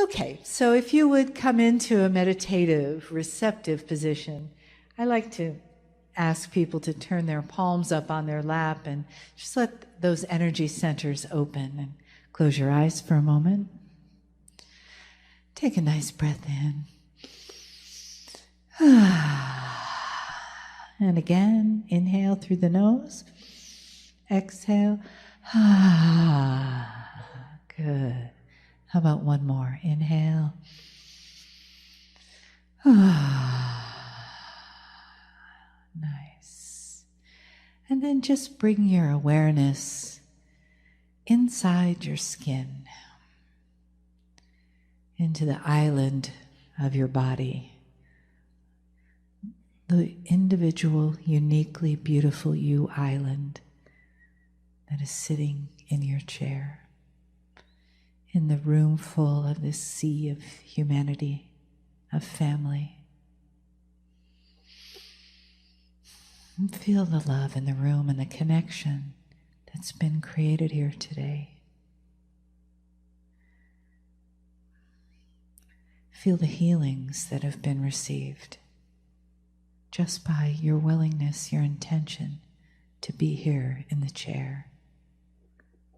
Okay, so if you would come into a meditative, receptive position, I like to ask people to turn their palms up on their lap and just let those energy centers open, and close your eyes for a moment. Take a nice breath in. And again, inhale through the nose. Exhale. Good. How about one more? Inhale. Nice. And then just bring your awareness inside your skin, into the island of your body, the individual, uniquely beautiful you island that is sitting in your chair, in the room full of this sea of humanity, of family. And feel the love in the room and the connection that's been created here today. Feel the healings that have been received just by your willingness, your intention to be here in the chair,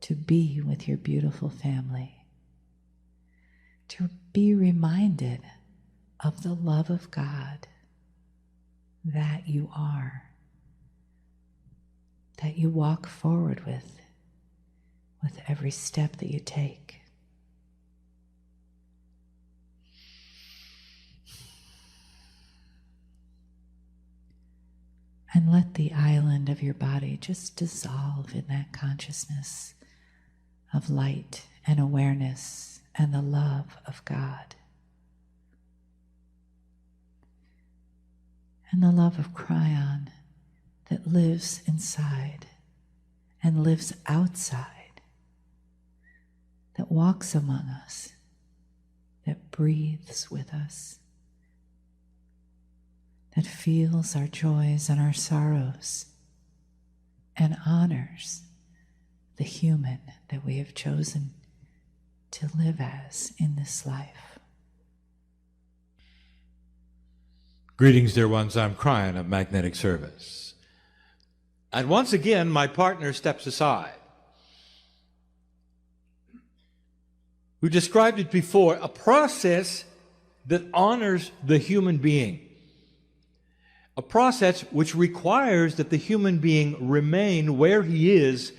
to be with your beautiful family, to be reminded of the love of God that you are, that you walk forward with every step that you take. And let the island of your body just dissolve in that consciousness of light and awareness and the love of God. And the love of Kryon that lives inside and lives outside, that walks among us, that breathes with us, that feels our joys and our sorrows, and honors the human that we have chosen to live as in this life. Greetings, dear ones. I'm Kryon of Magnetic Service. And once again, my partner steps aside. We described it before, a process that honors the human being. A process which requires that the human being remain where he is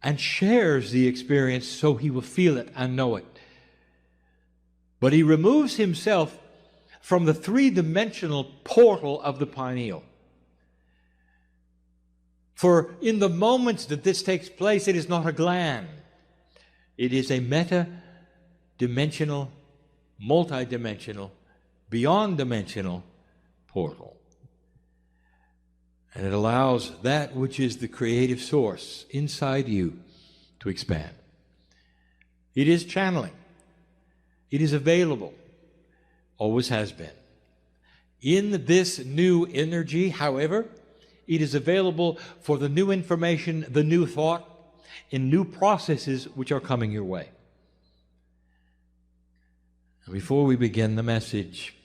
and shares the experience so he will feel it and know it. But he removes himself from the three-dimensional portal of the pineal. For in the moments that this takes place, it is not a gland. It is a meta-dimensional, multi-dimensional, beyond-dimensional portal. And it allows that which is the creative source inside you to expand. It is channeling. It is available. Always has been. In this new energy, however, it is available for the new information, the new thought, in new processes which are coming your way. Before we begin the message,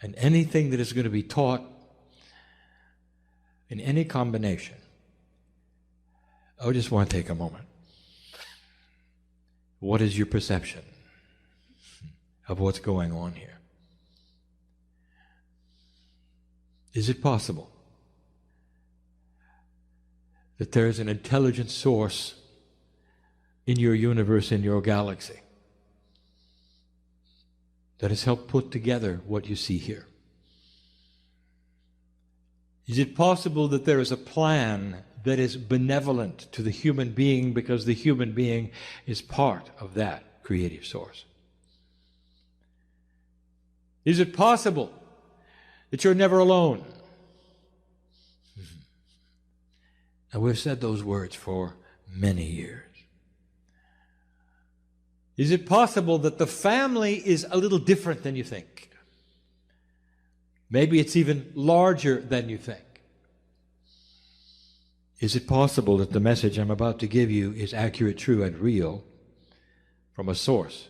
and anything that is going to be taught in any combination, I just want to take a moment. What is your perception of what's going on here? Is it possible that there is an intelligent source in your universe, in your galaxy, that has helped put together what you see here? Is it possible that there is a plan that is benevolent to the human being because the human being is part of that creative source? Is it possible that you're never alone? And we've said those words for many years. Is it possible that the family is a little different than you think? Maybe it's even larger than you think. Is it possible that the message I'm about to give you is accurate, true, and real from a source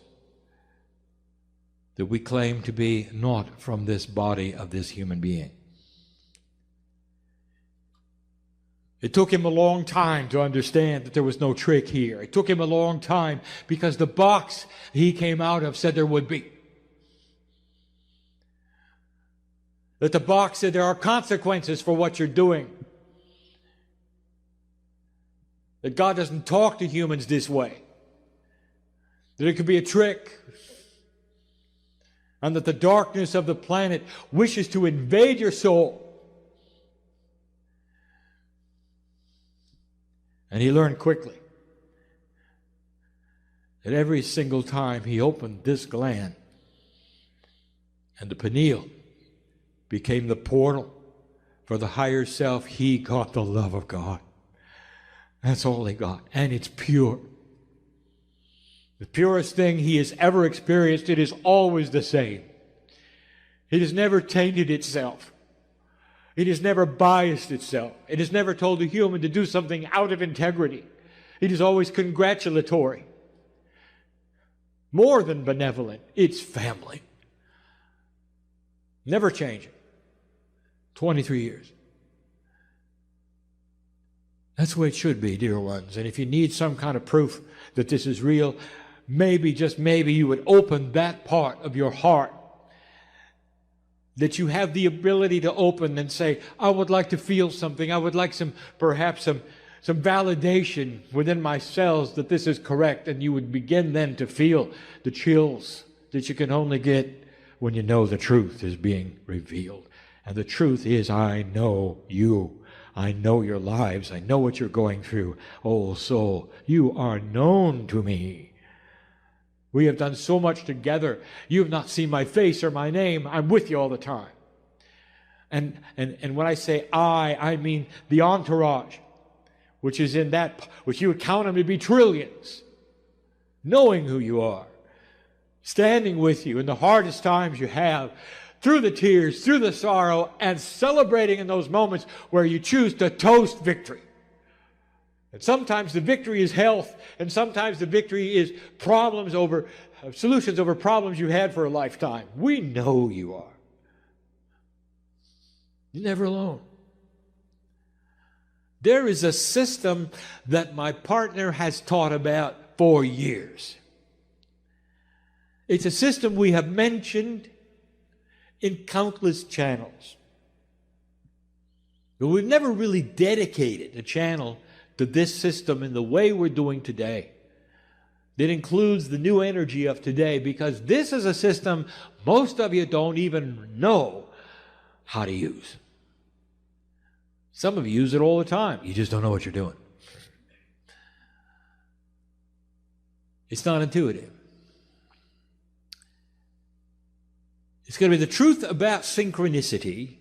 that we claim to be not from this body of this human being. It took him a long time to understand that there was no trick here. It took him a long time because the box he came out of said there would be. That the box said there are consequences for what you're doing. That God doesn't talk to humans this way. That it could be a trick. And that the darkness of the planet wishes to invade your soul. And he learned quickly that every single time he opened this gland, and the pineal became the portal for the higher self, he got the love of God. That's all he got. And it's pure. The purest thing he has ever experienced. It is always the same. It has never tainted itself. It has never biased itself. It has never told a human to do something out of integrity. It is always congratulatory. More than benevolent. It's family. Never changing. 23 years. That's the way it should be, dear ones. And if you need some kind of proof that this is real, maybe, just maybe, you would open that part of your heart that you have the ability to open and say, I would like to feel something. I would like perhaps some validation within my cells that this is correct. And you would begin then to feel the chills that you can only get when you know the truth is being revealed. And the truth is, I know you. I know your lives. I know what you're going through. Oh, soul, you are known to me. We have done so much together. You have not seen my face or my name. I'm with you all the time. And when I say I mean the entourage, which is in that, which you would count them to be trillions, knowing who you are, standing with you in the hardest times you have, through the tears, through the sorrow, and celebrating in those moments where you choose to toast victory. And sometimes the victory is health, and sometimes the victory is solutions over problems you had for a lifetime. We know you are. You're never alone. There is a system that my partner has taught about for years. It's a system we have mentioned in countless channels. But we've never really dedicated a channel to this system in the way we're doing today. That includes the new energy of today, because this is a system most of you don't even know how to use. Some of you use it all the time. You just don't know what you're doing. It's not intuitive. It's going to be the truth about synchronicity,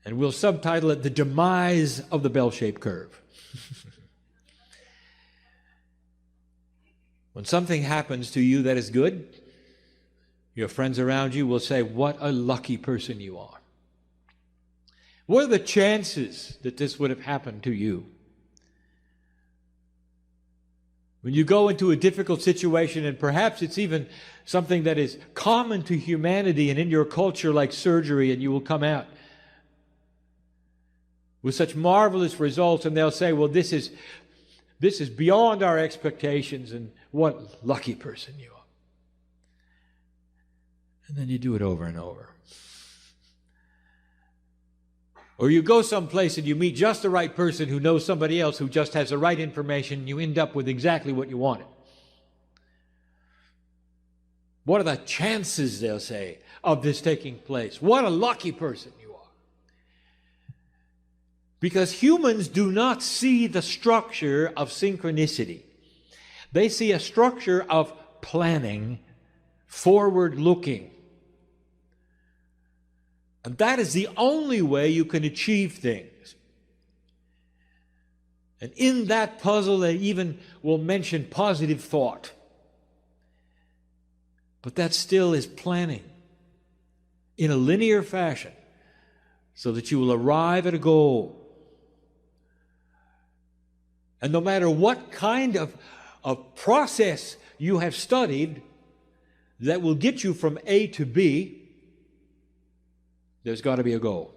and we'll subtitle it The Demise of the Bell-Shaped Curve. When something happens to you that is good, your friends around you will say, what a lucky person you are. What are the chances that this would have happened to you? When you go into a difficult situation, and perhaps it's even something that is common to humanity and in your culture, like surgery, and you will come out with such marvelous results, and they'll say, well, this is beyond our expectations, and what lucky person you are. And then you do it over and over. Or you go someplace and you meet just the right person who knows somebody else who just has the right information, and you end up with exactly what you wanted. What are the chances, they'll say, of this taking place? What a lucky person you are. Because humans do not see the structure of synchronicity. They see a structure of planning, forward-looking. And that is the only way you can achieve things. And in that puzzle, they even will mention positive thought. But that still is planning in a linear fashion so that you will arrive at a goal. And no matter what kind of of process you have studied that will get you from A to B, there's got to be a goal.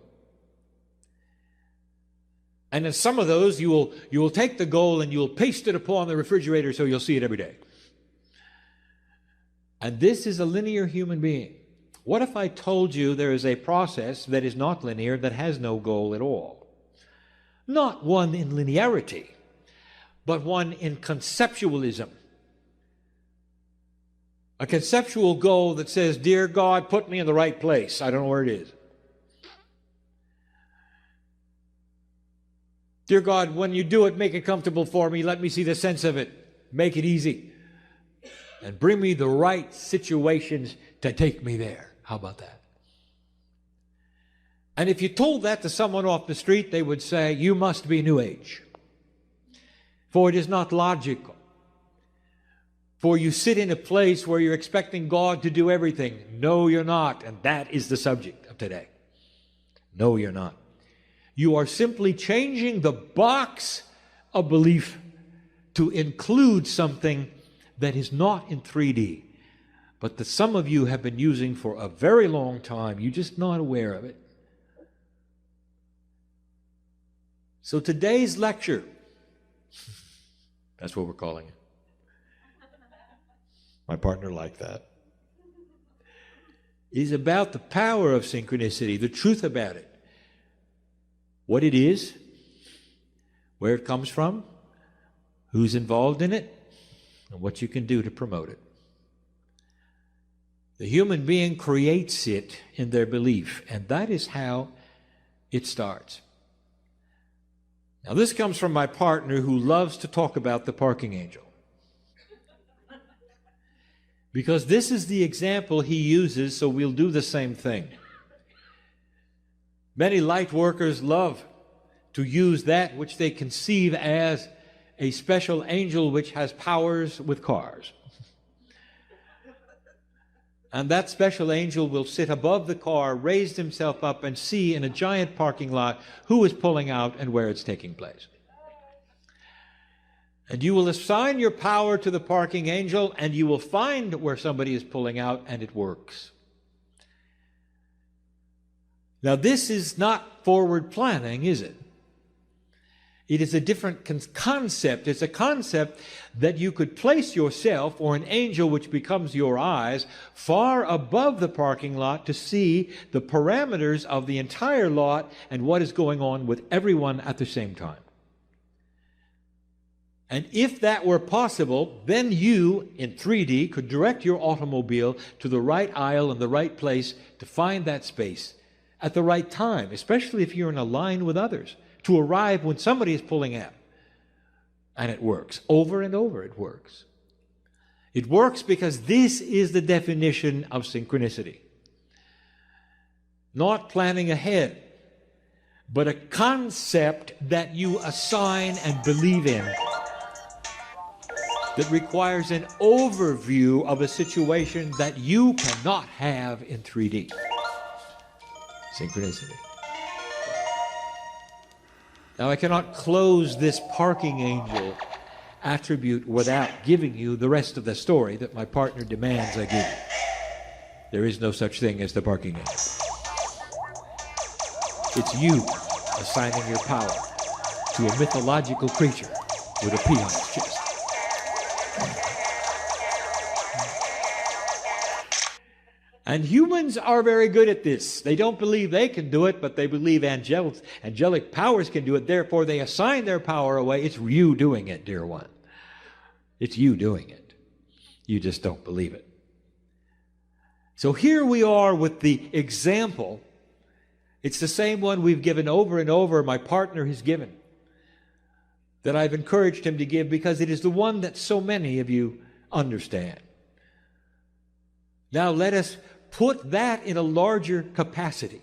And in some of those, you will take the goal and you will paste it upon the refrigerator so you'll see it every day. And this is a linear human being. What if I told you there is a process that is not linear, that has no goal at all? Not one in linearity, but one in conceptualism. A conceptual goal that says, "Dear God, put me in the right place. I don't know where it is. Dear God, when you do it, make it comfortable for me. Let me see the sense of it. Make it easy. And bring me the right situations to take me there." How about that? And if you told that to someone off the street, they would say, "You must be New Age. For it is not logical. For you sit in a place where you're expecting God to do everything." No, you're not. And that is the subject of today. No, you're not. You are simply changing the box of belief to include something that is not in 3D, but that some of you have been using for a very long time. You're just not aware of it. So today's lecture, that's what we're calling it. My partner liked that. Is about the power of synchronicity, the truth about it. What it is, where it comes from, who's involved in it, and what you can do to promote it. The human being creates it in their belief, and that is how it starts. Now, this comes from my partner who loves to talk about the parking angel. Because this is the example he uses, so we'll do the same thing. Many light workers love to use that which they conceive as a special angel which has powers with cars. And that special angel will sit above the car, raise himself up, and see in a giant parking lot who is pulling out and where it's taking place. And you will assign your power to the parking angel, and you will find where somebody is pulling out, and it works. Now, this is not forward planning, is it? It is a different concept. It's a concept that you could place yourself, or an angel which becomes your eyes, far above the parking lot to see the parameters of the entire lot and what is going on with everyone at the same time. And if that were possible, then you, in 3D, could direct your automobile to the right aisle and the right place to find that space at the right time, especially if you're in a line with others, to arrive when somebody is pulling out. And it works. Over and over it works. It works because this is the definition of synchronicity. Not planning ahead, but a concept that you assign and believe in that requires an overview of a situation that you cannot have in 3D. Synchronicity. Now, I cannot close this parking angel attribute without giving you the rest of the story that my partner demands I give you. There is no such thing as the parking angel. It's you assigning your power to a mythological creature with a pea on its chest. And humans are very good at this. They don't believe they can do it, but they believe angelic powers can do it. Therefore, they assign their power away. It's you doing it, dear one. It's you doing it. You just don't believe it. So here we are with the example. It's the same one we've given over and over, my partner has given, that I've encouraged him to give because it is the one that so many of you understand. Now let us put that in a larger capacity.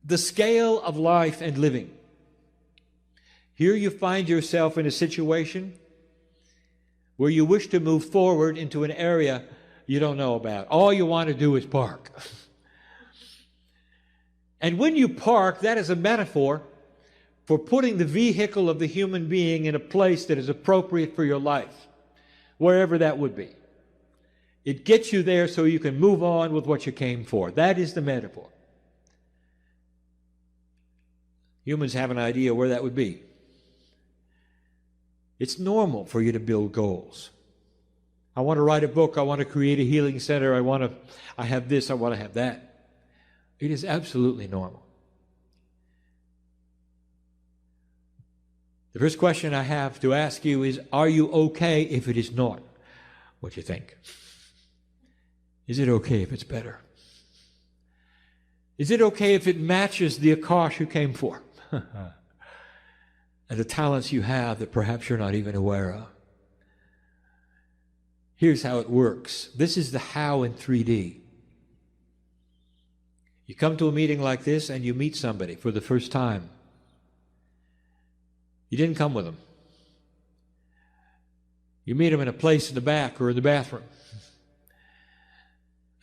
The scale of life and living. Here you find yourself in a situation where you wish to move forward into an area you don't know about. All you want to do is park. And when you park, that is a metaphor for putting the vehicle of the human being in a place that is appropriate for your life, wherever that would be. It gets you there so you can move on with what you came for. That is the metaphor. Humans have an idea where that would be. It's normal for you to build goals. I want to write a book. I want to create a healing center. I have this. I want to have that. It is absolutely normal. The first question I have to ask you is, are you okay if it is not what you think? Is it okay if it's better? Is it okay if it matches the Akash you came for? And the talents you have that perhaps you're not even aware of. Here's how it works. This is the how in 3D. You come to a meeting like this and you meet somebody for the first time. You didn't come with them. You meet them in a place in the back or in the bathroom.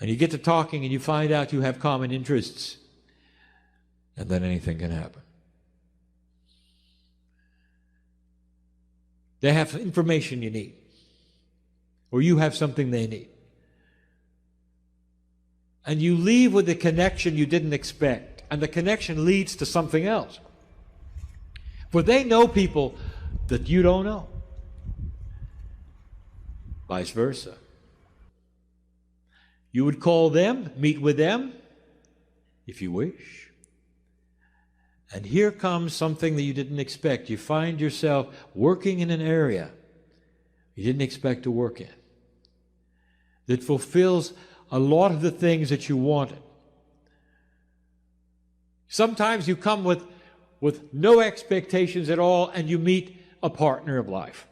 And you get to talking and you find out you have common interests. And then anything can happen. They have information you need. Or you have something they need. And you leave with a connection you didn't expect. And the connection leads to something else. For they know people that you don't know. Vice versa. You would call them, meet with them, if you wish. And here comes something that you didn't expect. You find yourself working in an area you didn't expect to work in, that fulfills a lot of the things that you wanted. Sometimes you come with no expectations at all, and you meet a partner of life.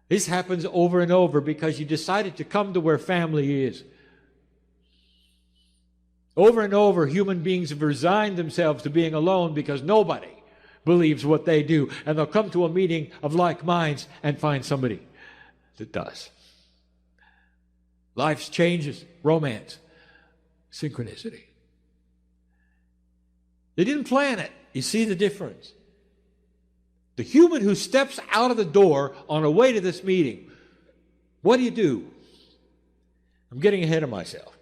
This happens over and over because you decided to come to where family is. Over and over, human beings have resigned themselves to being alone because nobody believes what they do. And they'll come to a meeting of like minds and find somebody that does. Life's changes, romance, synchronicity. They didn't plan it. You see the difference? The human who steps out of the door on a way to this meeting, what do? I'm getting ahead of myself.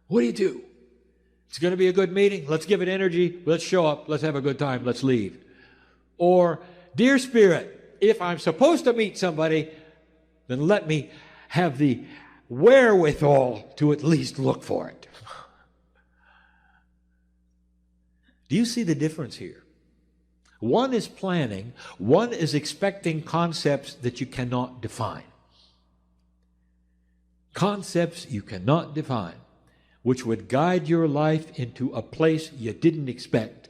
What do? It's going to be a good meeting. Let's give it energy. Let's show up. Let's have a good time. Let's leave. Or, dear Spirit, if I'm supposed to meet somebody, then let me have the wherewithal to at least look for it. Do you see the difference here? One is planning. One is expecting concepts that you cannot define. Concepts you cannot define, which would guide your life into a place you didn't expect.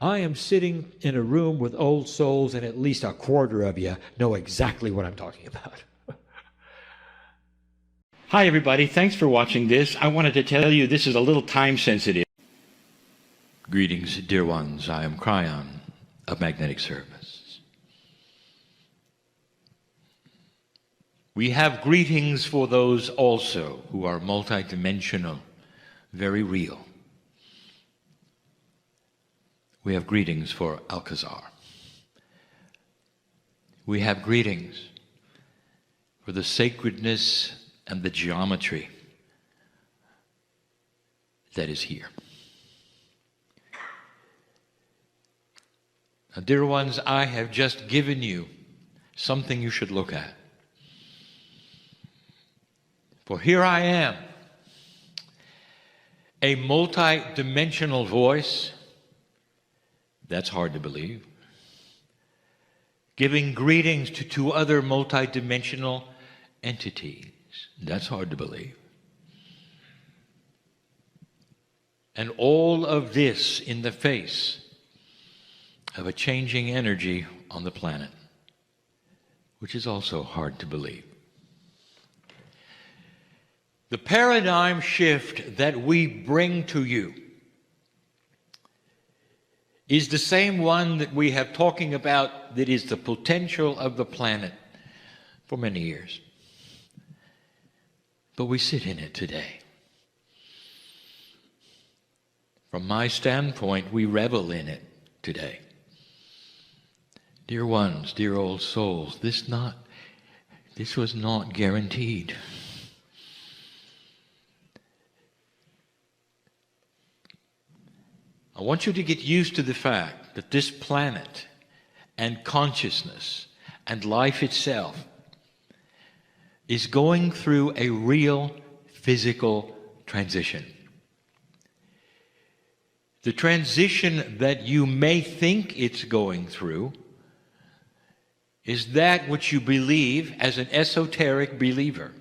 I am sitting in a room with old souls, and at least a quarter of you know exactly what I'm talking about. Hi, everybody. Thanks for watching this. I wanted to tell you this is a little time sensitive. Greetings, dear ones. I am Kryon of Magnetic Service. We have greetings for those also who are multidimensional, very real. We have greetings for Alcazar. We have greetings for the sacredness and the geometry that is here. Now, dear ones, I have just given you something you should look at. For here I am, a multi-dimensional voice, that's hard to believe, giving greetings to two other multi-dimensional entities, that's hard to believe. And all of this in the face of a changing energy on the planet, which is also hard to believe. The paradigm shift that we bring to you is the same one that we have talking about, that is the potential of the planet for many years. But we sit in it today. From my standpoint, we revel in it today. Dear ones, dear old souls, this was not guaranteed. I want you to get used to the fact that this planet and consciousness and life itself is going through a real physical transition. The transition that you may think it's going through is that which you believe as an esoteric believer.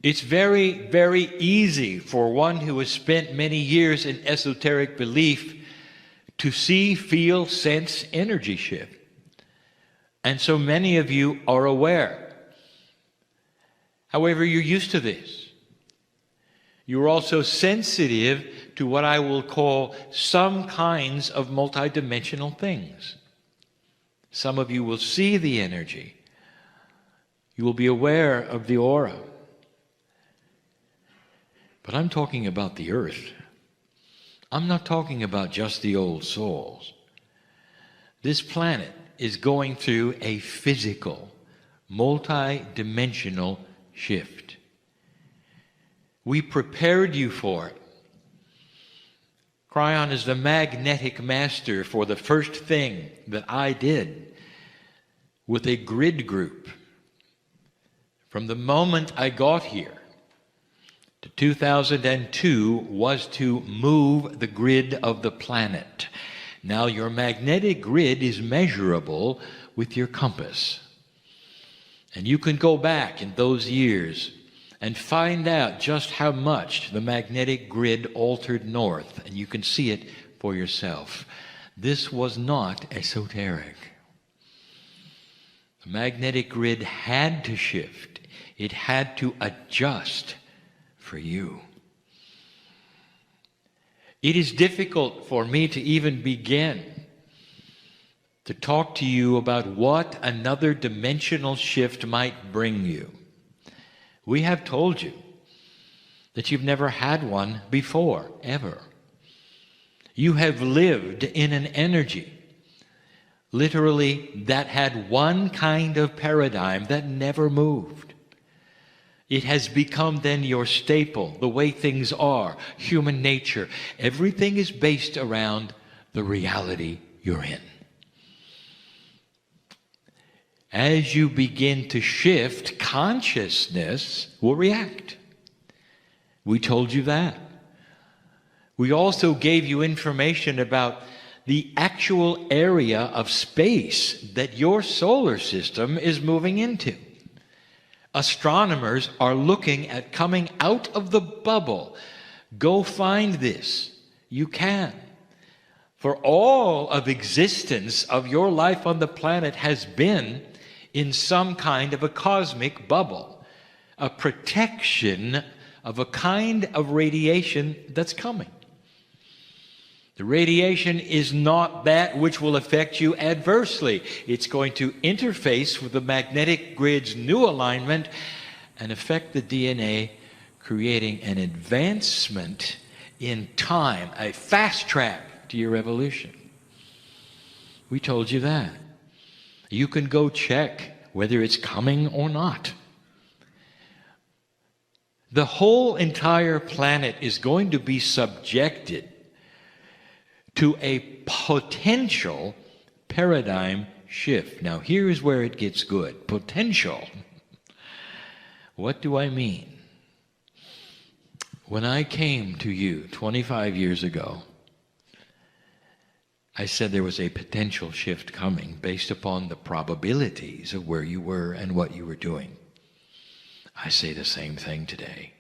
It's very, very easy for one who has spent many years in esoteric belief to see, feel, sense energy shift. And so many of you are aware. However, you're used to this. You're also sensitive to what I will call some kinds of multidimensional things. Some of you will see the energy. You will be aware of the aura. But I'm talking about the earth. I'm not talking about just the old souls. This planet is going through a physical, multi-dimensional shift. We prepared you for it. Kryon is the magnetic master for the first thing that I did with a grid group. From the moment I got here to 2002 was to move the grid of the planet. Now your magnetic grid is measurable with your compass. And you can go back in those years and find out just how much the magnetic grid altered north, and you can see it for yourself. This was not esoteric. The magnetic grid had to shift. It had to adjust for you. It is difficult for me to even begin to talk to you about what another dimensional shift might bring you. We have told you that you've never had one before, ever. You have lived in an energy, literally, that had one kind of paradigm that never moved. It has become then your staple, the way things are, human nature. Everything is based around the reality you're in. As you begin to shift, consciousness will react. We told you that. We also gave you information about the actual area of space that your solar system is moving into. Astronomers are looking at coming out of the bubble. Go find this. You can. For all of existence of your life on the planet has been in some kind of a cosmic bubble, a protection of a kind of radiation that's coming. The radiation is not that which will affect you adversely. It's going to interface with the magnetic grid's new alignment and affect the DNA, creating an advancement in time, a fast track to your evolution. We told you that. You can go check whether it's coming or not. The whole entire planet is going to be subjected to a potential paradigm shift. Now, here's where it gets good. Potential. What do I mean? When I came to you 25 years ago, I said there was a potential shift coming based upon the probabilities of where you were and what you were doing. I say the same thing today.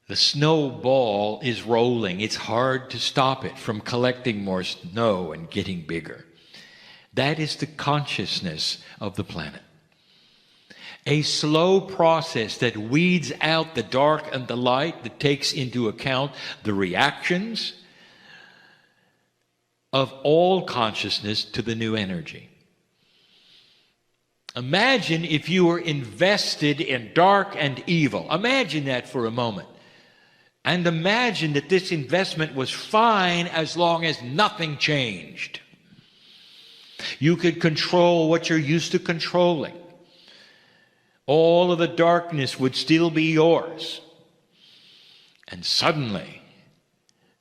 The snowball is rolling. It's hard to stop it from collecting more snow and getting bigger. That is the consciousness of the planet. A slow process that weeds out the dark and the light, that takes into account the reactions of all consciousness to the new energy. Imagine if you were invested in dark and evil. Imagine that for a moment. And imagine that this investment was fine as long as nothing changed. You could control what you're used to controlling. All of the darkness would still be yours. And suddenly,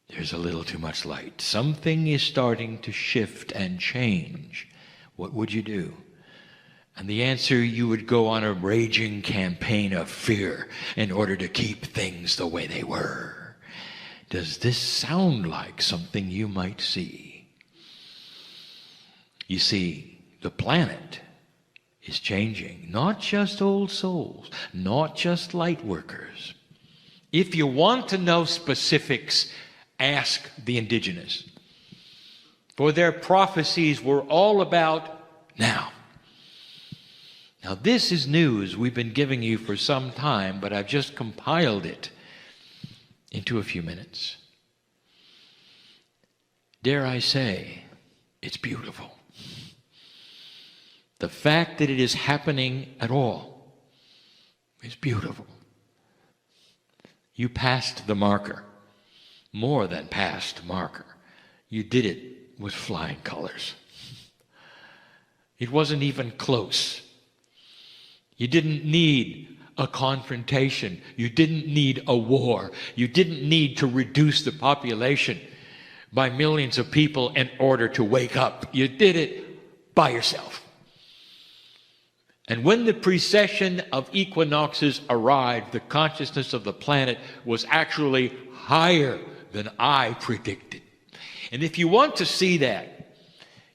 there's a little too much light. Something is starting to shift and change. What would you do? And the answer, you would go on a raging campaign of fear in order to keep things the way they were. Does this sound like something you might see? You see, the planet is changing. Not just old souls, not just light workers. If you want to know specifics, ask the indigenous. For their prophecies were all about now. Now this is news we've been giving you for some time, but I've just compiled it into a few minutes. Dare I say, it's beautiful. The fact that it is happening at all is beautiful. You passed the marker, more than passed marker. You did it with flying colors. It wasn't even close. You didn't need a confrontation. You didn't need a war. You didn't need to reduce the population by millions of people in order to wake up. You did it by yourself. And when the precession of equinoxes arrived, the consciousness of the planet was actually higher than I predicted. And if you want to see that,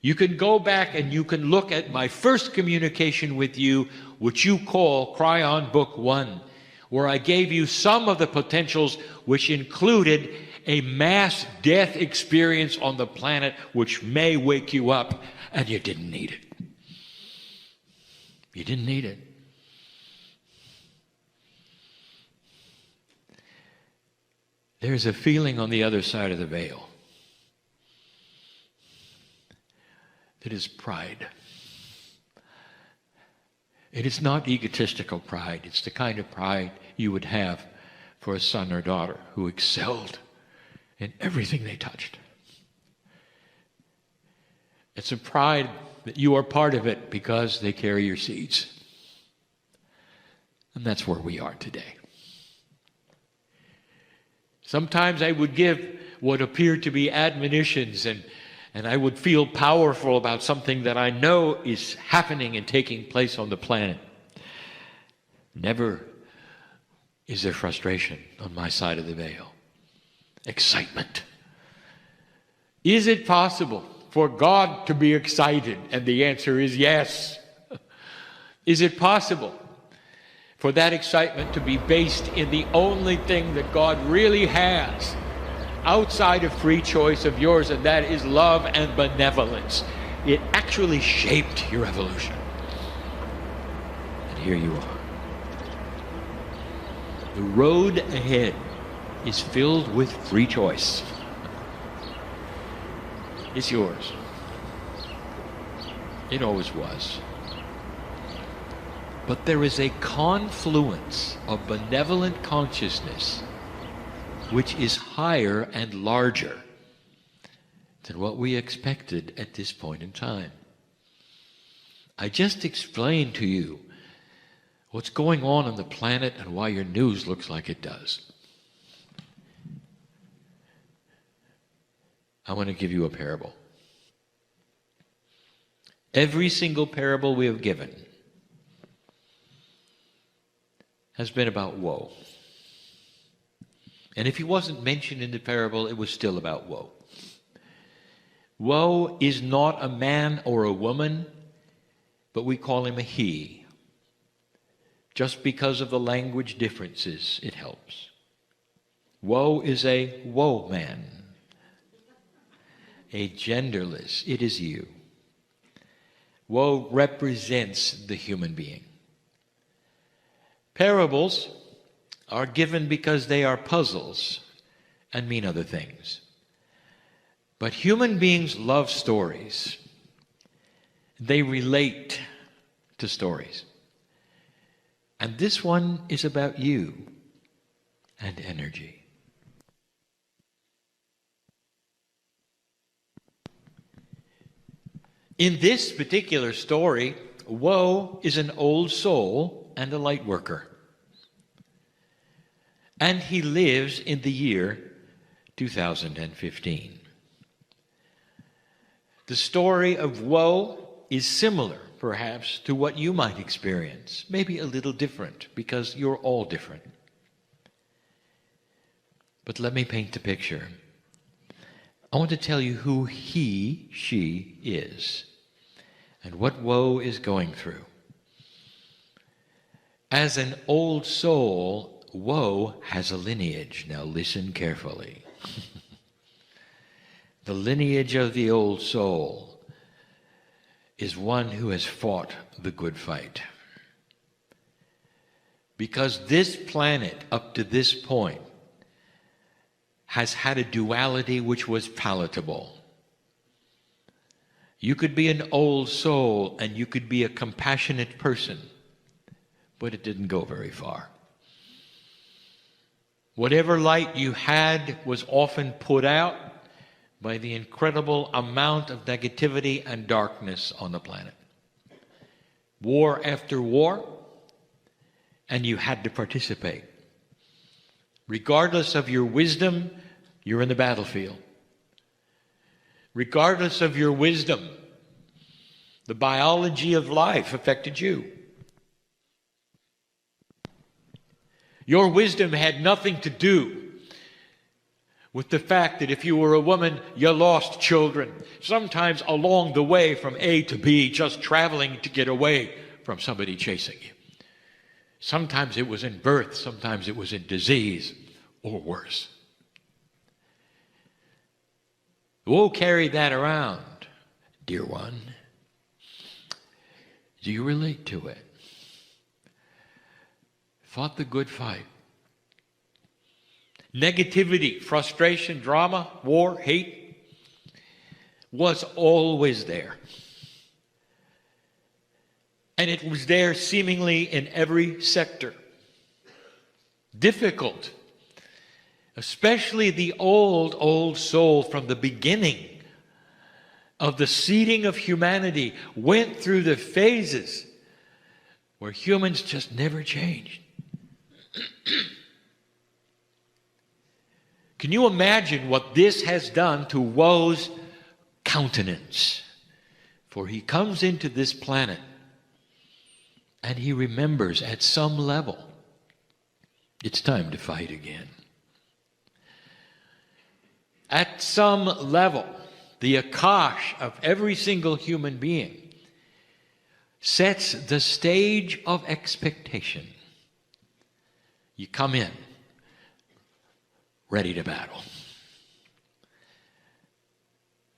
you can go back and you can look at my first communication with you, which you call Kryon Book 1, where I gave you some of the potentials which included a mass death experience on the planet which may wake you up, and you didn't need it. You didn't need it. There's a feeling on the other side of the veil that is pride. It is not egotistical pride. It's the kind of pride you would have for a son or daughter who excelled in everything they touched. It's a pride that you are part of it because they carry your seeds. And that's where we are today. Sometimes I would give what appeared to be admonitions, and I would feel powerful about something that I know is happening and taking place on the planet. Never is there frustration on my side of the veil. Excitement. Is it possible for God to be excited? And the answer is yes. Is it possible for that excitement to be based in the only thing that God really has outside of free choice of yours, and that is love and benevolence? It actually shaped your evolution. And here you are. The road ahead is filled with free choice. It's yours. It always was. But there is a confluence of benevolent consciousness which is higher and larger than what we expected at this point in time. I just explained to you what's going on the planet and why your news looks like it does. I want to give you a parable. Every single parable we have given has been about woe. And if he wasn't mentioned in the parable, it was still about woe. Woe is not a man or a woman, but we call him a he. Just because of the language differences, it helps. Woe is a woe man. A genderless, it is you. Woe represents the human being. Parables are given because they are puzzles and mean other things. But human beings love stories. They relate to stories. And this one is about you and energy. In this particular story, woe is an old soul and a light worker. And he lives in the year 2015. The story of woe is similar, perhaps, to what you might experience. Maybe a little different, because you're all different. But let me paint the picture. I want to tell you who he, she is, and what woe is going through. As an old soul, woe has a lineage. Now listen carefully. The lineage of the old soul is one who has fought the good fight. Because this planet, up to this point, has had a duality which was palatable. You could be an old soul and you could be a compassionate person, but it didn't go very far. Whatever light you had was often put out by the incredible amount of negativity and darkness on the planet. War after war, and you had to participate. Regardless of your wisdom, you're in the battlefield. Regardless of your wisdom, the biology of life affected you. Your wisdom had nothing to do with the fact that if you were a woman, you lost children. Sometimes along the way from A to B, just traveling to get away from somebody chasing you. Sometimes it was in birth, sometimes it was in disease, or worse. Woe carried that around, dear one. Do you relate to it? Fought the good fight. Negativity, frustration, drama, war, hate was always there. And it was there seemingly in every sector. Difficult. Especially the old soul from the beginning of the seeding of humanity went through the phases where humans just never changed. Can you imagine what this has done to woe's countenance? For he comes into this planet and he remembers at some level it's time to fight again. At some level, the Akash of every single human being sets the stage of expectation. You come in, ready to battle.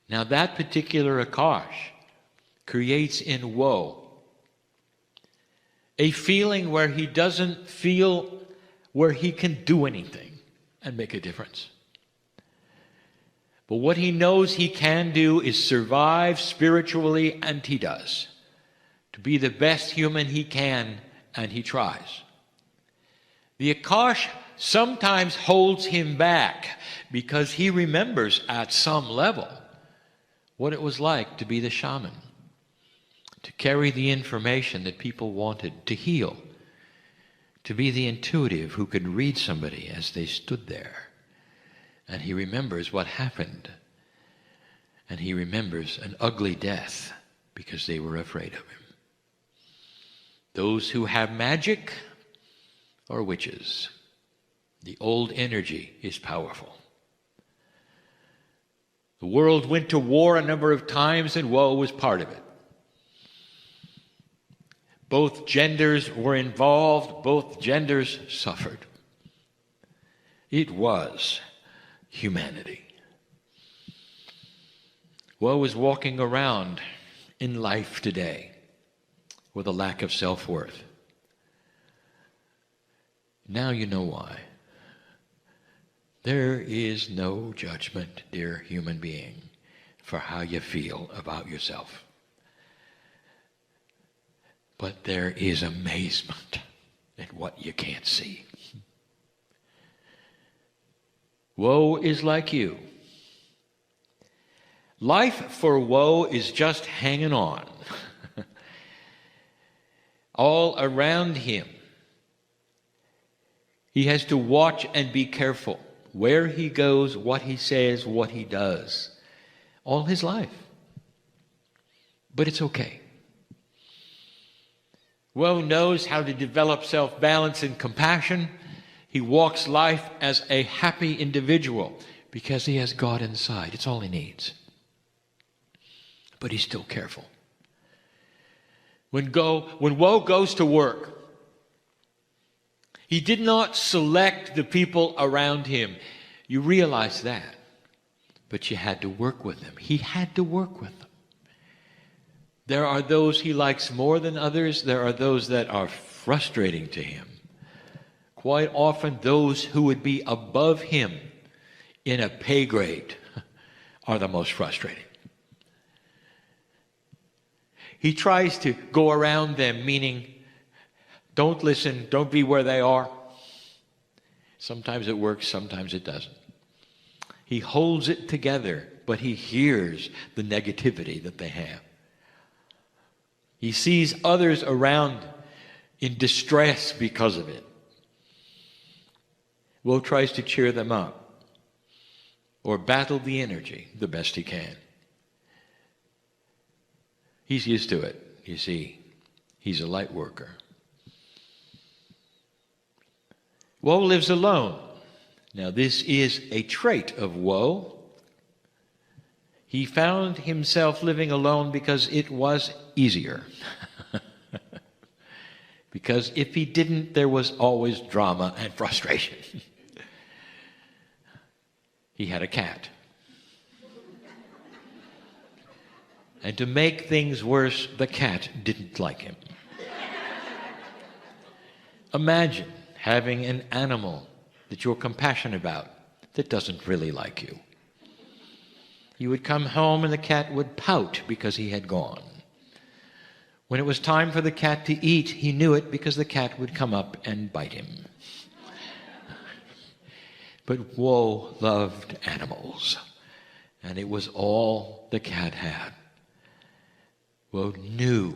Now that particular Akash creates in woe a feeling where he doesn't feel where he can do anything and make a difference. But what he knows he can do is survive spiritually, and he does. To be the best human he can, and he tries. The Akash sometimes holds him back because he remembers at some level what it was like to be the shaman, to carry the information that people wanted, to heal, to be the intuitive who could read somebody as they stood there. And he remembers what happened. And he remembers an ugly death because they were afraid of him. Those who have magic are witches. The old energy is powerful. The world went to war a number of times, and woe was part of it. Both genders were involved, both genders suffered. It was humanity. Woe is walking around in life today with a lack of self-worth. Now you know why. There is no judgment, dear human being, for how you feel about yourself. But there is amazement at what you can't see. Woe is like you. Life for woe is just hanging on. All around him. He has to watch and be careful where he goes, what he says, what he does. All his life. But it's okay. Woe knows how to develop self-balance and compassion. He walks life as a happy individual because he has God inside. It's all he needs. But he's still careful. When woe goes to work, he did not select the people around him. You realize that. But you had to work with them. He had to work with them. There are those he likes more than others. There are those that are frustrating to him. Quite often, those who would be above him in a pay grade are the most frustrating. He tries to go around them, meaning, don't listen, don't be where they are. Sometimes it works, sometimes it doesn't. He holds it together, but he hears the negativity that they have. He sees others around in distress because of it. Woe tries to cheer them up or battle the energy the best he can. He's used to it, you see. He's a light worker. Woe lives alone. Now, this is a trait of woe. He found himself living alone because it was easier. Because if he didn't, there was always drama and frustration. He had a cat. And to make things worse, the cat didn't like him. Imagine having an animal that you're compassionate about that doesn't really like you. You would come home and the cat would pout because he had gone. When it was time for the cat to eat, he knew it because the cat would come up and bite him. But woe loved animals, and it was all the cat had. Woe knew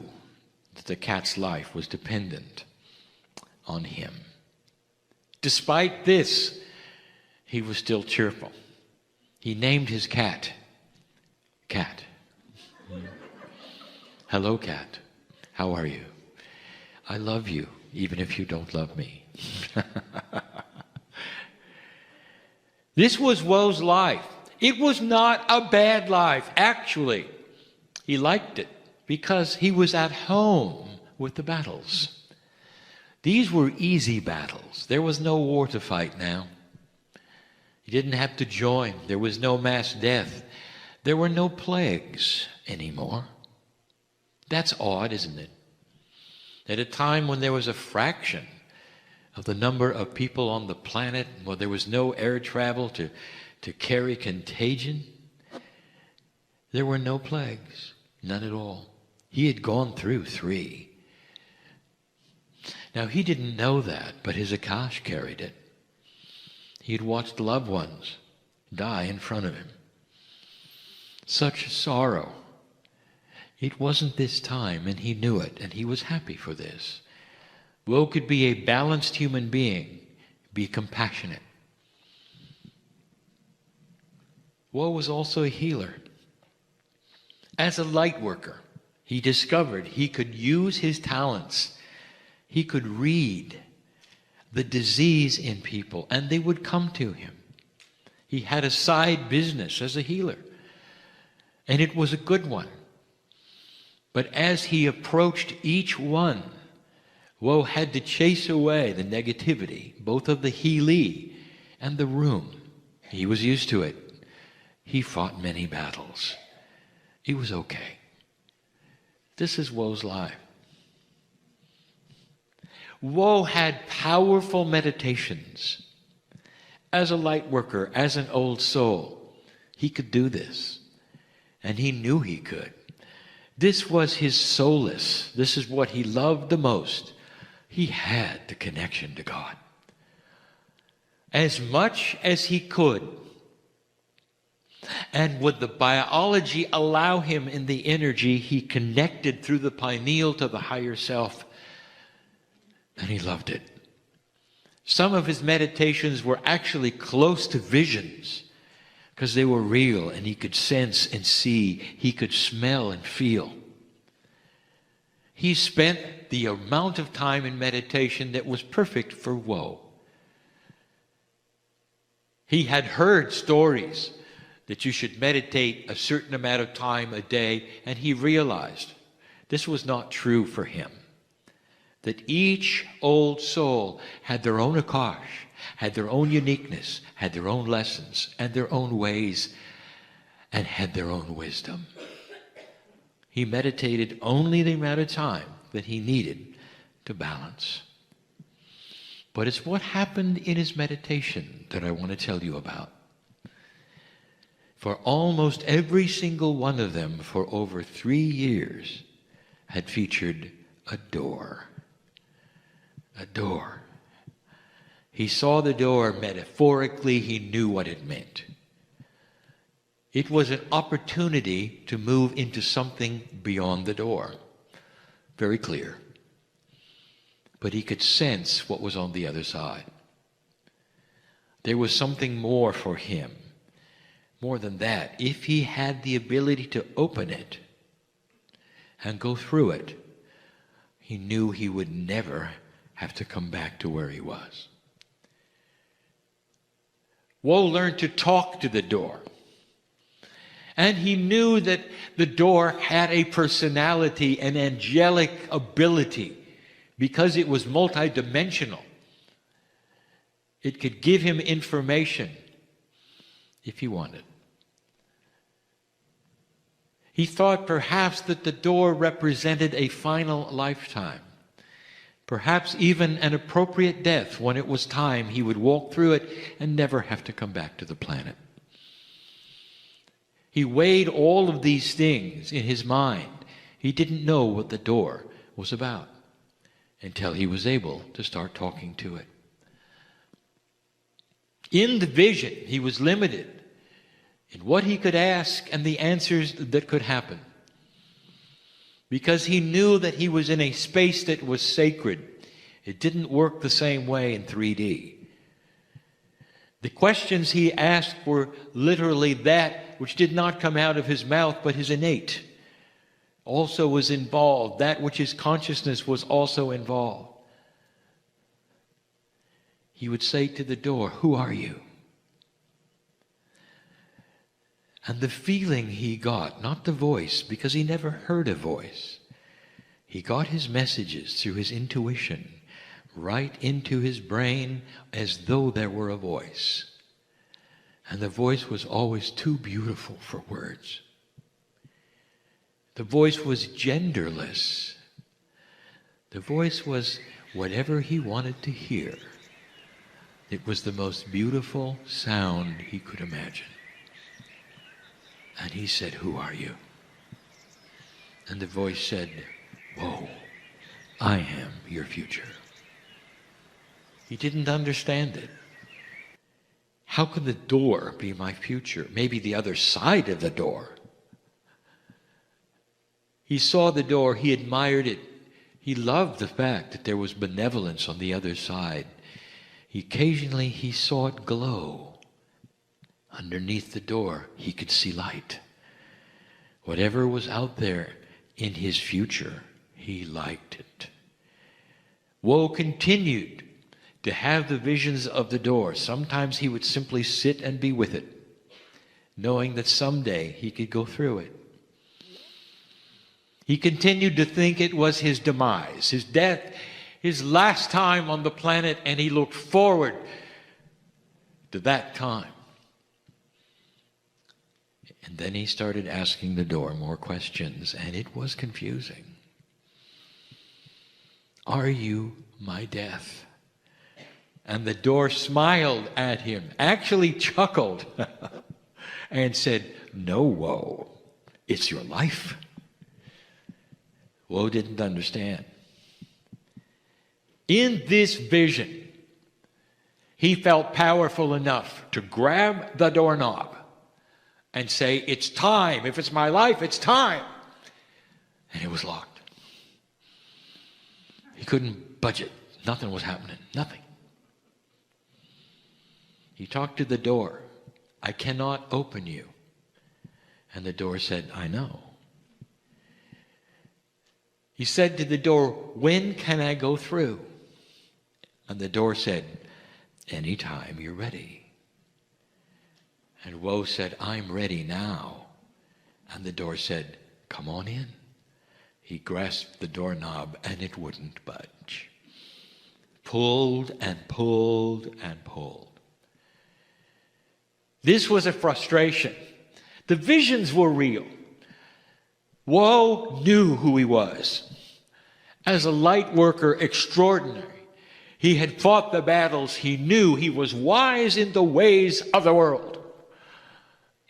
that the cat's life was dependent on him. Despite this, he was still cheerful. He named his cat, Cat. Hello, cat. How are you? I love you, even if you don't love me. This was woe's life. It was not a bad life. Actually, he liked it because he was at home with the battles. These were easy battles. There was no war to fight now. He didn't have to join. There was no mass death. There were no plagues anymore. That's odd, isn't it? At a time when there was a fraction of the number of people on the planet, where there was no air travel to carry contagion, there were no plagues, none at all. He had gone through 3. Now, he didn't know that, but his Akash carried it. He had watched loved ones die in front of him. Such sorrow. It wasn't this time, and he knew it, and he was happy for this. Woe could be a balanced human being, be compassionate. Woe was also a healer. As a light worker, he discovered he could use his talents. He could read the disease in people, and they would come to him. He had a side business as a healer, and it was a good one. But as he approached each one, woe had to chase away the negativity, both of the healee and the room. He was used to it. He fought many battles. It was okay. This is woe's life. Woe had powerful meditations. As a light worker, as an old soul, he could do this. And he knew he could. This was his solace. This is what he loved the most. He had the connection to God. As much as he could, And would the biology allow him in the energy, he connected through the pineal to the higher self, and he loved it. Some of his meditations were actually close to visions because they were real and he could sense and see, he could smell and feel. He spent the amount of time in meditation that was perfect for woe. He had heard stories that you should meditate a certain amount of time a day, and he realized this was not true for him. That each old soul had their own akash, had their own uniqueness, had their own lessons, and their own ways, and had their own wisdom. He meditated only the amount of time that he needed to balance. But it's what happened in his meditation that I want to tell you about. For almost every single one of them for over 3 years had featured a door. A door. He saw the door metaphorically, he knew what it meant. It was an opportunity to move into something beyond the door. Very clear. But he could sense what was on the other side. There was something more for him. More than that, if he had the ability to open it and go through it, he knew he would never have to come back to where he was. Woe learned to talk to the door. And he knew that the door had a personality, an angelic ability, because it was multidimensional. It could give him information if he wanted. He thought perhaps that the door represented a final lifetime, perhaps even an appropriate death. When it was time, he would walk through it and never have to come back to the planet. He weighed all of these things in his mind. He didn't know what the door was about until he was able to start talking to it. In the vision, he was limited in what he could ask and the answers that could happen, because he knew that he was in a space that was sacred. It didn't work the same way in 3D. The questions he asked were literally that which did not come out of his mouth, but his innate also was involved. That which his consciousness was also involved. He would say to the door, "Who are you?" And the feeling he got, not the voice, because he never heard a voice. He got his messages through his intuition, right into his brain as though there were a voice. And the voice was always too beautiful for words. The voice was genderless. The voice was whatever he wanted to hear. It was the most beautiful sound he could imagine. And he said, "Who are you?" And the voice said, "Whoa, I am your future." He didn't understand it. How could the door be my future? Maybe the other side of the door. He saw the door, he admired it. He loved the fact that there was benevolence on the other side. Occasionally he saw it glow. Underneath the door, he could see light. Whatever was out there in his future, he liked it. Woe continued to have the visions of the door. Sometimes he would simply sit and be with it, knowing that someday he could go through it. He continued to think it was his demise, his death, his last time on the planet, and he looked forward to that time. And then he started asking the door more questions, and it was confusing. "Are you my death?" And the door smiled at him, actually chuckled, and said, "No, Woe, it's your life." Woe didn't understand. In this vision, he felt powerful enough to grab the doorknob and say, it's time. If it's my life, it's time. And it was locked. He couldn't budge it. Nothing was happening. Nothing. He talked to the door. I cannot open you. And the door said, I know. He said to the door, when can I go through? And the door said, anytime you're ready. And Woe said, I'm ready now. And the door said, come on in. He grasped the doorknob and it wouldn't budge. Pulled and pulled and pulled. This was a frustration. The visions were real. Woe knew who he was. As a light worker extraordinary, he had fought the battles. He knew he was wise in the ways of the world.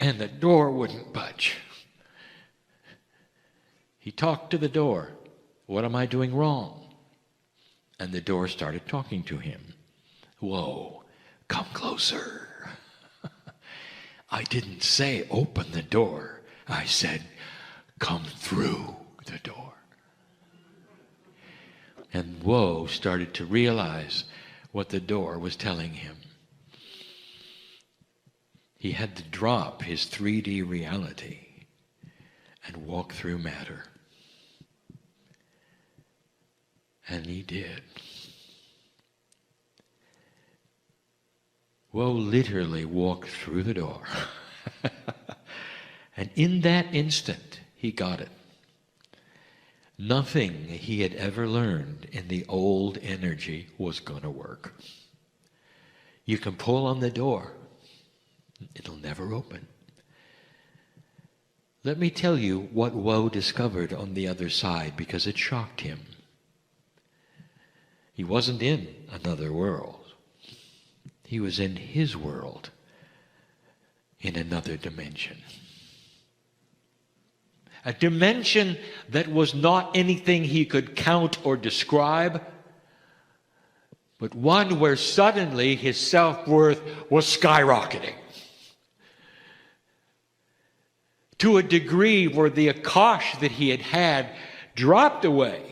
And the door wouldn't budge. He talked to the door. What am I doing wrong? And the door started talking to him. Whoa, come closer. I didn't say open the door. I said, come through the door. And Woe started to realize what the door was telling him. He had to drop his 3D reality and walk through matter. And he did. Woe literally walked through the door. And in that instant, he got it. Nothing he had ever learned in the old energy was going to work. You can pull on the door. It'll never open. Let me tell you what Woe discovered on the other side, because it shocked him. He wasn't in another world. He was in his world, in another dimension. A dimension that was not anything he could count or describe, but one where suddenly his self-worth was skyrocketing. To a degree where the akash that he had had dropped away.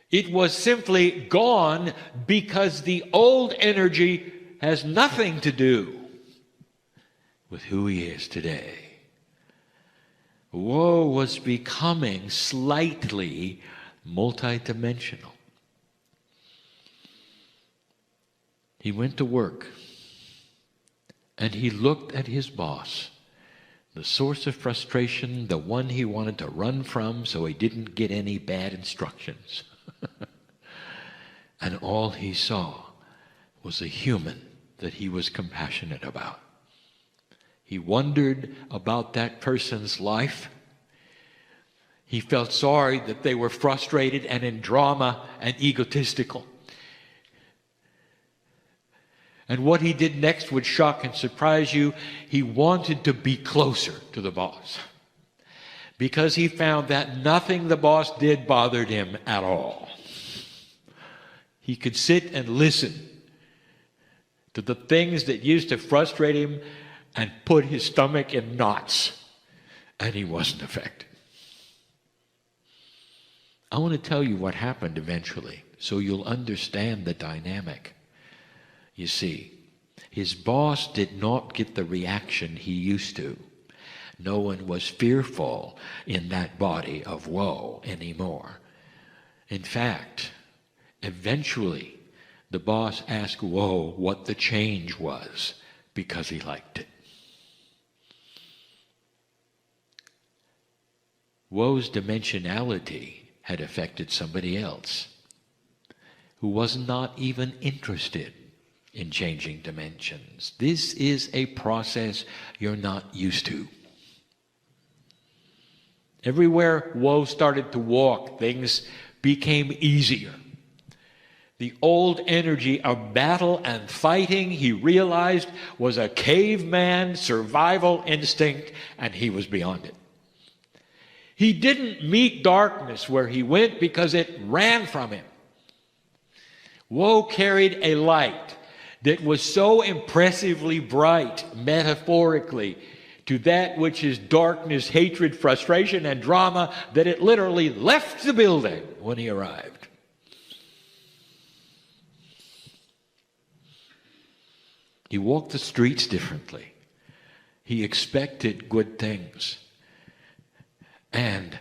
It was simply gone because the old energy has nothing to do with who he is today. Woe was becoming slightly multidimensional. He went to work and he looked at his boss, the source of frustration, the one he wanted to run from so he didn't get any bad instructions. And all he saw was a human that he was compassionate about. He wondered about that person's life. He felt sorry that they were frustrated and in drama and egotistical. And what he did next would shock and surprise you. He wanted to be closer to the boss, because he found that nothing the boss did bothered him at all. He could sit and listen to the things that used to frustrate him and put his stomach in knots, and he wasn't affected. I want to tell you what happened eventually, so you'll understand the dynamic. You see, his boss did not get the reaction he used to. No one was fearful in that body of woe anymore. In fact, eventually, the boss asked Woe what the change was, because he liked it. Woe's dimensionality had affected somebody else who was not even interested in changing dimensions. This is a process you're not used to. Everywhere Woe started to walk, things became easier. The old energy of battle and fighting, he realized, was a caveman survival instinct, and he was beyond it. He didn't meet darkness where he went because it ran from him. Woe carried a light, that was so impressively bright, metaphorically, to that which is darkness, hatred, frustration, and drama, that it literally left the building when he arrived. He walked the streets differently. He expected good things. And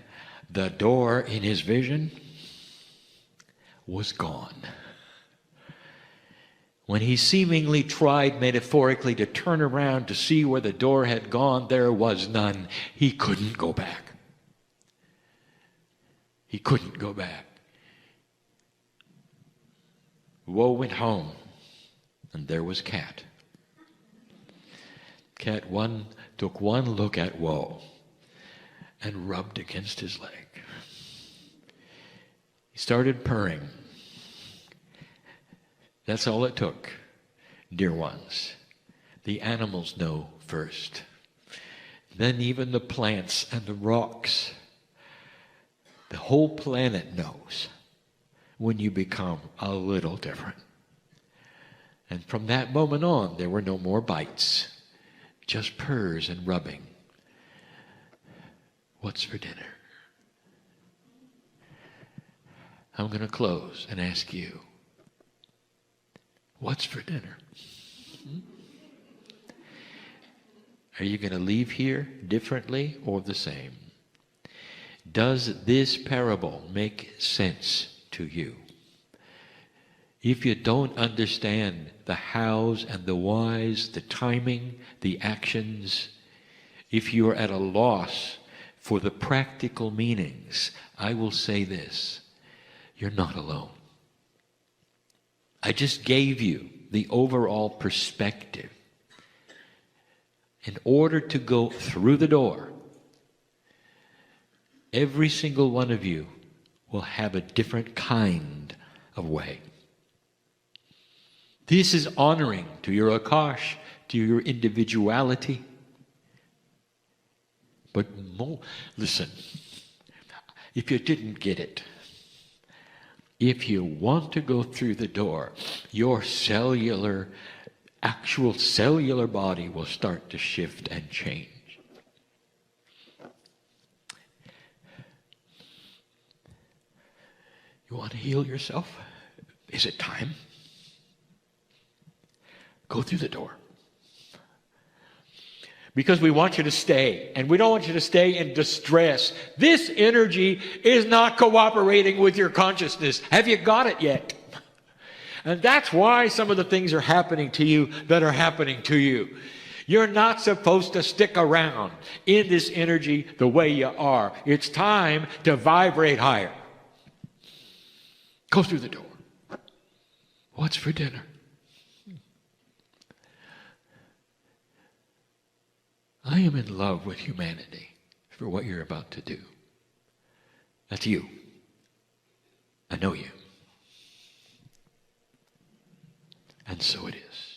the door in his vision was gone. When he seemingly tried metaphorically to turn around to see where the door had gone, there was none. He couldn't go back. He couldn't go back. Woe went home, and there was Cat. Cat took one look at Woe and rubbed against his leg. He started purring. That's all it took, dear ones. The animals know first. Then even the plants and the rocks. The whole planet knows when you become a little different. And from that moment on, there were no more bites, just purrs and rubbing. What's for dinner? I'm going to close and ask you, what's for dinner? Are you going to leave here differently or the same? Does this parable make sense to you? If you don't understand the hows and the whys, the timing, the actions, if you're at a loss for the practical meanings, I will say this: you're not alone. I just gave you the overall perspective. In order to go through the door, every single one of you will have a different kind of way. This is honoring to your Akash, to your individuality. But listen, if you didn't get it, if you want to go through the door, your actual cellular body will start to shift and change. You want to heal yourself? Is it time? Go through the door. Because we want you to stay, and we don't want you to stay in distress. This energy is not cooperating with your consciousness. Have you got it yet? And that's why some of the things are happening to you that are happening to you. You're not supposed to stick around in this energy the way you are. It's time to vibrate higher. Go through the door. What's for dinner? I am in love with humanity for what you're about to do. That's you. I know you. And so it is.